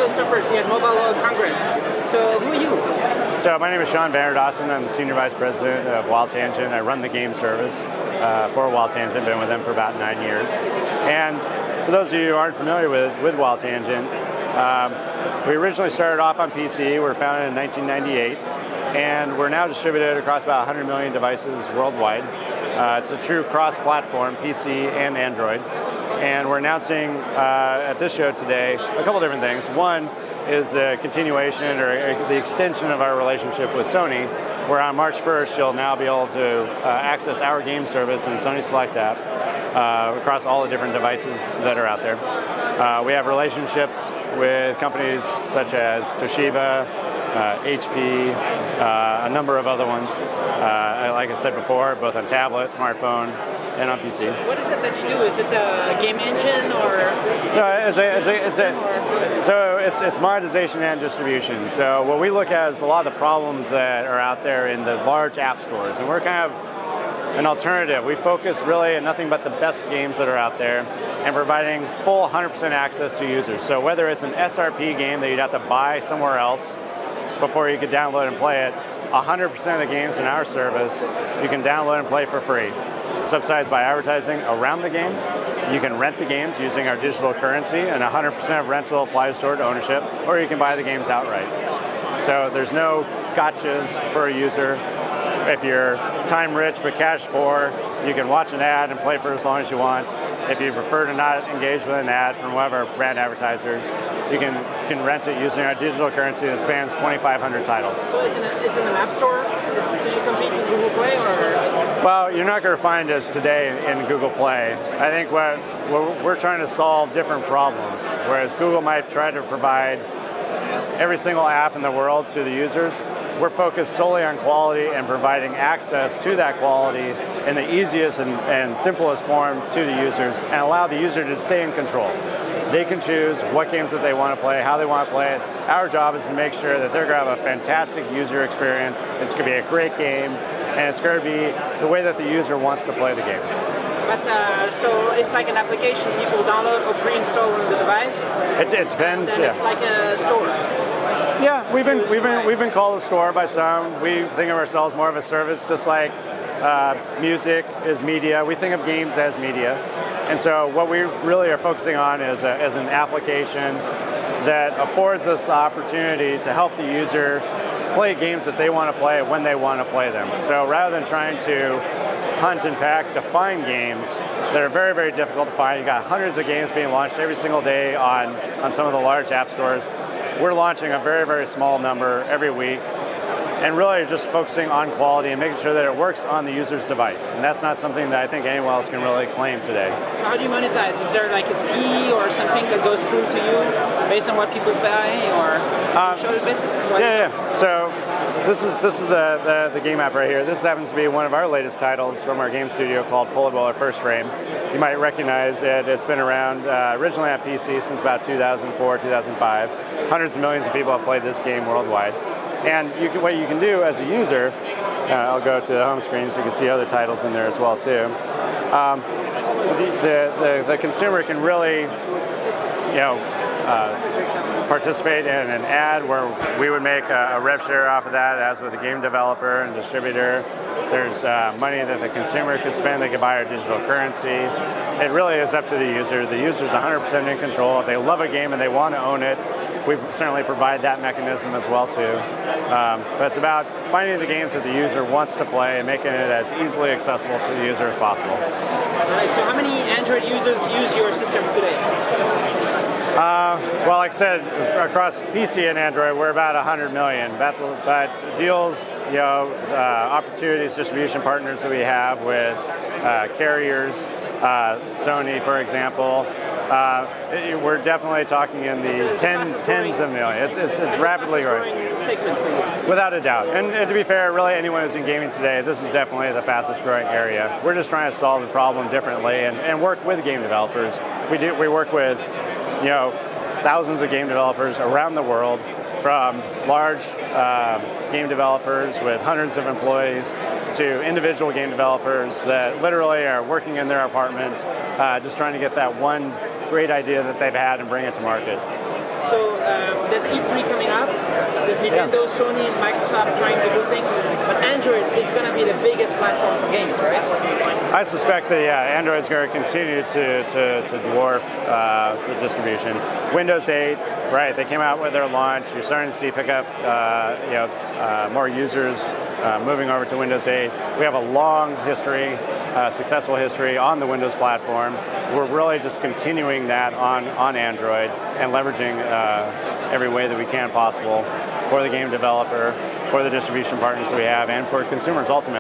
showstoppers here at Mobile World Congress. So who are you? So my name is Sean Vanderdossen. I'm the Senior Vice President of WildTangent. I run the game service for WildTangent. Been with them for about 9 years. And for those of you who aren't familiar with WildTangent, we originally started off on PC. We were founded in 1998. And we're now distributed across about 100 million devices worldwide. It's a true cross-platform, PC and Android. And we're announcing at this show today a couple different things. One is the continuation or the extension of our relationship with Sony, where on March 1st you'll now be able to access our game service in the Sony Select app across all the different devices that are out there. We have relationships with companies such as Toshiba, HP, a number of other ones, like I said before, both on tablet, smartphone, and on PC. What is it that you do? Is it a game engine or? So it's monetization and distribution. So what we look at is a lot of the problems that are out there in the large app stores, and we're kind of an alternative. We focus really on nothing but the best games that are out there and providing full 100% access to users. So whether it's an SRP game that you'd have to buy somewhere else before you could download and play it, 100% of the games in our service you can download and play for free, subsidized by advertising around the game. You can rent the games using our digital currency, and 100% of rental applies toward ownership, or you can buy the games outright. So there's no gotchas for a user. If you're time rich but cash poor, you can watch an ad and play for as long as you want. If you prefer to not engage with an ad from whatever brand advertisers, you can rent it using our digital currency that spans 2,500 titles. So is it an app store? Do you compete with Google Play or? Well, you're not going to find us today in Google Play. I think we're trying to solve different problems, whereas Google might try to provide every single app in the world to the users. We're focused solely on quality and providing access to that quality in the easiest and simplest form to the users, and allow the user to stay in control. They can choose what games that they want to play, how they want to play it. Our job is to make sure that they're going to have a fantastic user experience. It's going to be a great game, and it's going to be the way that the user wants to play the game. But so it's like an application people download or pre-install on the device. It depends. And it's like a store. Yeah, we've been called a store by some. We think of ourselves more of a service, just like music is media. We think of games as media, and so what we really are focusing on is an application that affords us the opportunity to help the user play games that they want to play when they want to play them. So rather than trying to hunt and pack to find games that are very, very difficult to find, you got hundreds of games being launched every single day on some of the large app stores. We're launching a very, very small number every week, and really just focusing on quality and making sure that it works on the user's device. And that's not something that I think anyone else can really claim today. So how do you monetize? Is there like a fee or something that goes through to you based on what people buy, or show us a bit? Yeah. So this is the game app right here. This happens to be one of our latest titles from our game studio called Polar Bowler First Frame. You might recognize it. It's been around originally on PC since about 2004, 2005. Hundreds of millions of people have played this game worldwide. And what you can do as a user, I'll go to the home screen so you can see other titles in there as well too. The consumer can really, participate in an ad where we would make a rev share off of that, as with a game developer and distributor. There's money that the consumer could spend. They could buy our digital currency. It really is up to the user. The user's 100% in control. If they love a game and they want to own it, we certainly provide that mechanism as well too. But it's about finding the games that the user wants to play and making it as easily accessible to the user as possible. All right, so how many Android users use your system today? Well, like I said, across PC and Android, we're about 100 million. But deals, opportunities, distribution partners that we have with carriers, Sony, for example, we're definitely talking in the tens of millions. It's rapidly growing. Without a doubt. And to be fair, really anyone who's in gaming today, this is definitely the fastest growing area. We're just trying to solve the problem differently and work with game developers. We work with thousands of game developers around the world, from large game developers with hundreds of employees to individual game developers that literally are working in their apartment, just trying to get that one great idea that they've had and bring it to market. So there's E3 coming up. There's Nintendo, Sony, and Microsoft trying to do things, but Android is going to be the biggest platform for games, right? I suspect that Android's going to continue to dwarf the distribution. Windows 8, right? They came out with their launch. You're starting to see pick up, more users moving over to Windows 8. We have a long history, successful history on the Windows platform. We're really just continuing that on Android and leveraging every way that we can possible for the game developer, for the distribution partners that we have, and for consumers ultimately.